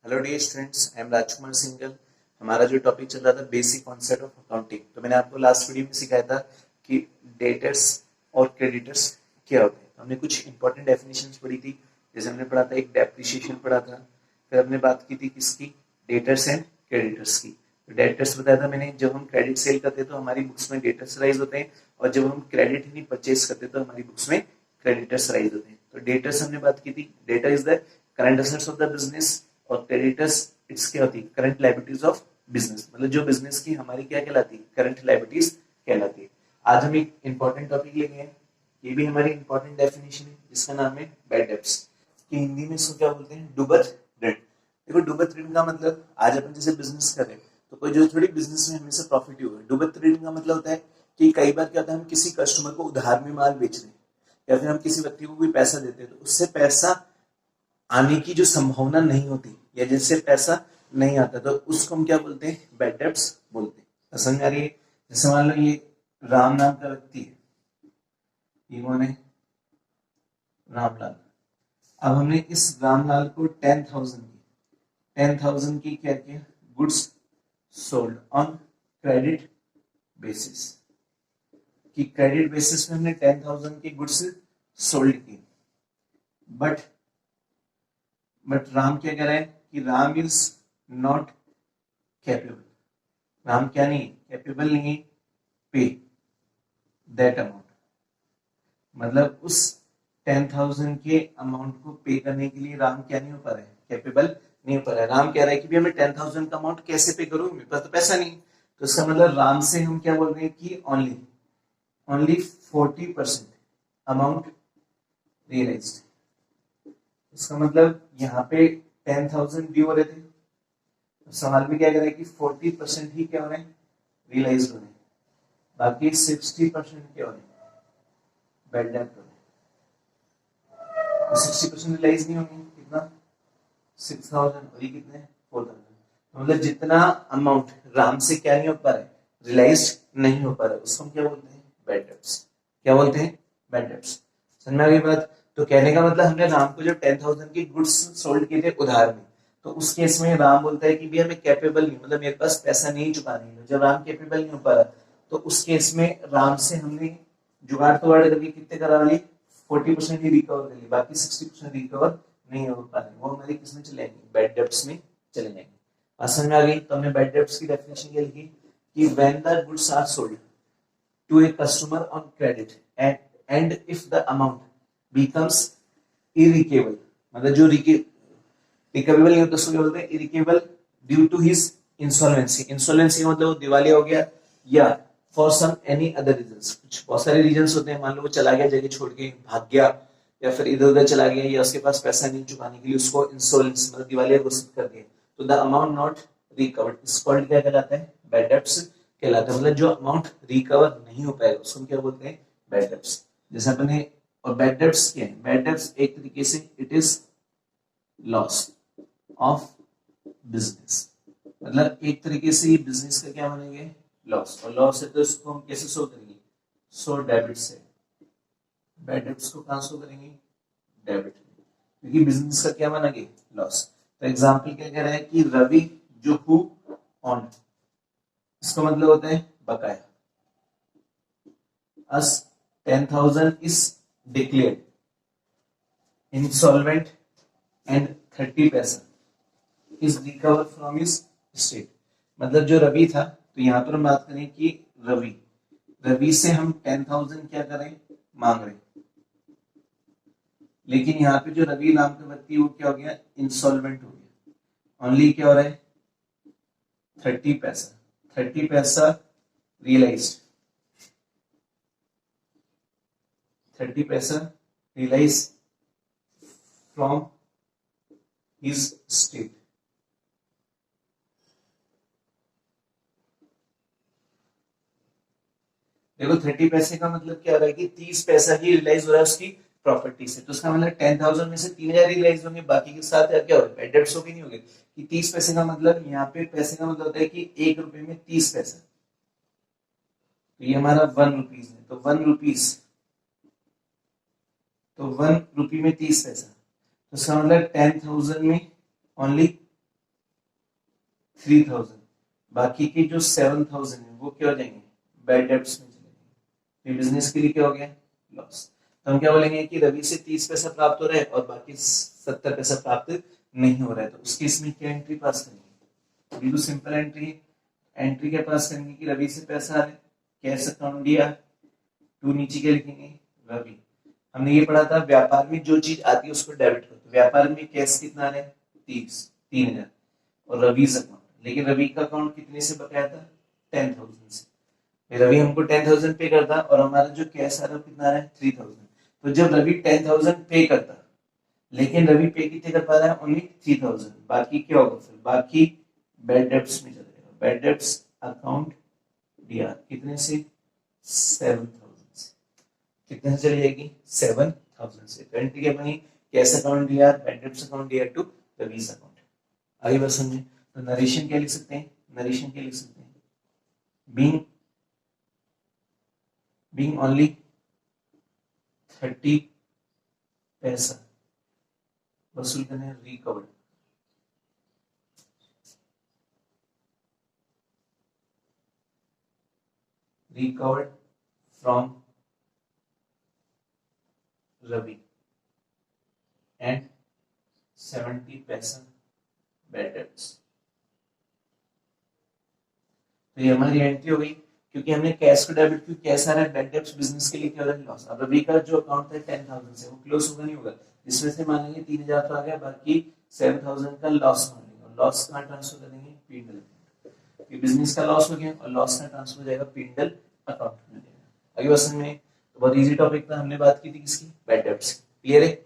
Hello dear students, I am Rajkumar Singal. हमारा जो topic चल रहा था बेसिक कॉन्सेप्ट ऑफ अकाउंटिंग, तो मैंने आपको लास्ट वीडियो में सिखाया था कि डेटर्स और क्रेडिटर्स क्या होते हैं। हमने कुछ इंपॉर्टेंट डेफिनेशंस पढ़ी थी, जैसे हमने पढ़ा था एक डेप्रिसिएशन पढ़ा था, फिर हमने बात की थी किसकी, डेटर्स एंड क्रेडिटर्स की। तो डेटर्स बताया था मैंने, जब हम क्रेडिट सेल करते हैं तो हमारी बुक्स में डेटर्स राइज होते हैं, और जब हम क्रेडिट ही नहीं परचेज करते तो हमारी बुक्स में क्रेडिटर्स राइज होते हैं। तो डेटर्स हमने बात की थी, debtor is the current assets of the business, और क्रेडिटर्स इट्स क्या होती है, करंट लायबिलिटीज ऑफ बिजनेस, मतलब जो बिजनेस की हमारी क्या कहलाती है, करंट लायबिलिटीज कहलाती है। आज हम एक इंपॉर्टेंट टॉपिक लेंगे, ये भी हमारी इंपॉर्टेंट डेफिनेशन है, जिसका नाम है बैड डेब्ट्स, कि हिंदी में इसको क्या बोलते हैं, डूबत ऋण। देखो डूबत ऋण का मतलब, आज अपन जैसे बिजनेस कर रहे हैं तो कोई जो थोड़ी बिजनेस में हमेशा प्रॉफिट ही होगा। डूबत ऋण का मतलब होता है कि कई बार क्या होता है, हम किसी कस्टमर को उधार में माल बेच रहे हैं, या फिर हम किसी व्यक्ति को कोई पैसा देते हैं, तो उससे पैसा आने की जो संभावना नहीं होती, या जिससे पैसा नहीं आता, तो उसको हम क्या बोलते हैं, बैड डेब्ट्स बोलते हैं। समझ आ रही है? जैसे मान लो ये राम नाम का व्यक्ति है, ये कौन है, रामलाल। अब हमने इस रामलाल को 10,000 की क्या किया, goods sold on credit basis, कि क्रेडिट बेसिस में हमने 10,000 की गुड्स सोल्ड की। बट राम क्या कह रहा है कि Ram is not capable, Ram क्या नहीं, कैपेबल नहीं है पे दैट अमाउंट, मतलब उस 10,000 के अमाउंट को पे करने के लिए राम क्या नहीं हो पा रहा है, कैपेबल नहीं हो पा रहा है। राम कह रहा है कि भी हमें 10,000 का अमाउंट कैसे पे करूं, मेरे पास तो पैसा नहीं। तो इसका मतलब राम से हम क्या बोल रहे हैं कि ओनली 40% अमाउंट रियलाइज्ड। इसका मतलब यहाँ पे 10,000 ड्यू हो रहे थे, सवाल में क्या कर रहा है कि 40% ही क्या हो रहे हैं, रियलाइज हो रहे हैं, बाकी 60% क्या हो रहे हैं, बैड डेब्ट हो रहे हैं। तो 60% रियलाइज नहीं होंगे, कितना, 6,000, और ये कितने, 4,000। तो मतलब जितना अमाउंट राम से क्या नहीं हो पा रहा है, रियलाइज नहीं हो पा रहा है, उसको हम क्या बोलते हैं, बैड डेब्ट्स। क्या बोलते हैं, बैड डेब्ट्स। समझ में आ गई बात? तो कहने का मतलब हमने राम को जो 10,000 की गुड्स सोल्ड किए थे उधार में, तो उस केस में राम बोलता है कि भैया मैं कैपेबल नहीं, मतलब मेरे पास पैसा नहीं चुकाने का। जब राम कैपेबल नहीं हो पा रहा, तो उस केस में राम से हमने जुगाड़ तुगाड़ करके कितने करा ली, 40% ही रिकवर कर ली, बाकी 60% रिकवर नहीं हो पा रहे, वो हमारे किस में चले जाएंगे, बैड डेब्ट्स में चले जाएंगे। समझ में आ गई? तो हमने बैड डेब्ट्स की डेफिनेशन क्या लिखी कि when the goods are sold to a customer on credit and if the amount becomes irrecoverable, मतलब जो रिकवेबल नहीं होता उसको क्या बोलते हैं, irrecoverable, due to his insolvency. Insolvency का मतलब वो दिवालिया हो गया, या for some any other reasons, कुछ बहुत सारे रीजंस होते हैं, मान लो वो चला गया जगह छोड़ के, भाग गया, या फिर इधर उधर चला गया, या उसके पास पैसा नहीं चुकाने के लिए, उसको इंसॉल्वेंस मतलब दिवालिया घोषित कर दिया, तो the amount not recovered is called क्या कहलाता है, बैड डेब्ट्स कहलाता है। मतलब जो अमाउंट रिकवर नहीं हो पाएगा उसको हम क्या बोलते हैं, बैड डेब्ट्स। जैसे अपने, और बैड डेब्ट्स क्या है, बैड डेब्ट्स एक तरीके से it is loss of business, मतलब एक तरीके से ये बिजनेस का क्या मानेंगे, लॉस। और लॉस है तो इसको हम कैसे शो करेंगे, सो डेबिट से। बैड डेब्ट्स को कहां शो करेंगे, डेबिट, क्योंकि बिजनेस का क्या मानेंगे, लॉस। तो एग्जांपल क्या कह रहा है कि रवि जो हु ऑन, इसका मतलब होता है बकाया, अस 10,000 इज डिक्लेयर्ड इंसॉल्वेंट एंड 30 पैसा is recover from his state. मतलब जो रवि था, तो यहां पर हम बात करें कि रवि से हम 10,000 क्या करें, मांग रहे, लेकिन यहाँ पे जो रवि नाम का व्यक्ति वो क्या हो गया, इंसॉल्वेंट हो गया। ओनली क्या हो रहा है, 30 पैसा रियलाइज्ड, 30 पैसा रियलाइज फ्रॉम हिज स्टेट। देखो 30 पैसे का मतलब क्या हो रहा है कि 30 पैसा ही रियलाइज हो रहा है उसकी प्रॉपर्टी से, तो उसका मतलब 10,000 में से 3,000 रियलाइज होंगे, बाकी के 7,000 क्या होगा, बैड डेब्ट्स होगी नहीं होगी। कि 30 पैसे का मतलब, यहाँ पे पैसे का मतलब होता है कि 1 रुपए में 30 पैसा, तो ये हमारा 1 रुपीज है, तो 1 रुपीज, तो 1 रुपी में 30 पैसा, तो इसका मतलब 10,000 में ओनली 3000, बाकी के जो 7000 है वो क्या हो जाएंगे, बैड डेब्ट्स में चले जाएंगे। तो बिजनेस के लिए क्या हो गया, लॉस। तो हम क्या बोलेंगे कि रवि से 30 पैसा प्राप्त हो रहा है और बाकी 70 पैसा प्राप्त नहीं हो रहा है, तो उस केस में क्या एंट्री पास करेंगे, बिल्कुल सिंपल एंट्री है। एंट्री क्या पास करेंगे कि रवि से पैसा आ रहा है, कैश अकाउंट दिया, टू नीचे क्या लिखेंगे, रवि। हमने ये पढ़ा था व्यापार में जो चीज आती है उसको डेबिट करो, व्यापार में कैश कितना आ रहा है, 3000 और रवि अकाउंट, लेकिन रवि का अकाउंट कितने से बकाया था, 10,000 से। रवि हमको 10,000 पे करता और हमारा जो कैश आ रहा है कितना आ रहा है, 3000। तो जब रवि 10,000 पे करता, लेकिन रवि पे कितने कर पा रहा है, ओनली 3000, बाकी क्या होगा, फिर बाकी बैड डेब्ट्स में चला जाएगा। बैड डेब्ट्स अकाउंट दिया कितने से, 7,000 से। कितने से चली जाएगी, 7,000 से। तो एंट्री क्या बनी, कैश अकाउंट दिया, बैड डेब्ट्स अकाउंट दिया टू रवि's अकाउंट। आगे बात समझे। तो नरेशन क्या लिख सकते हैं, नरेशन क्या लिख सकते हैं, बीइंग ओनली 30 पैसा वसूल करने recovered, recovered from Ravi and 70 पैसा बैड डेब्ट्स। तो ये हमारी एंट्री हो गई, क्योंकि हमने कैश को डेबिट किया, कैश आ रहा है, बैड डेब्ट्स बिजनेस के लिए क्या हो रहा है, लॉस। अब रवि का जो अकाउंट था 10,000 से, वो क्लोज होगा नहीं होगा, इसमें से मान लेंगे 3,000 तो आ गया, बाकी 7,000 का लॉस मान लेंगे, और लॉस कहाँ ट्रांसफर करेंगे, पीएनएल। ये बिजनेस का लॉस हो गया और लॉस का ट्रांसफर हो जाएगा पीएनएल अकाउंट में। आगे बस में तो बहुत इजी टॉपिक था, हमने बात की थी किसकी, बैड डेब्ट्स। क्लियर है।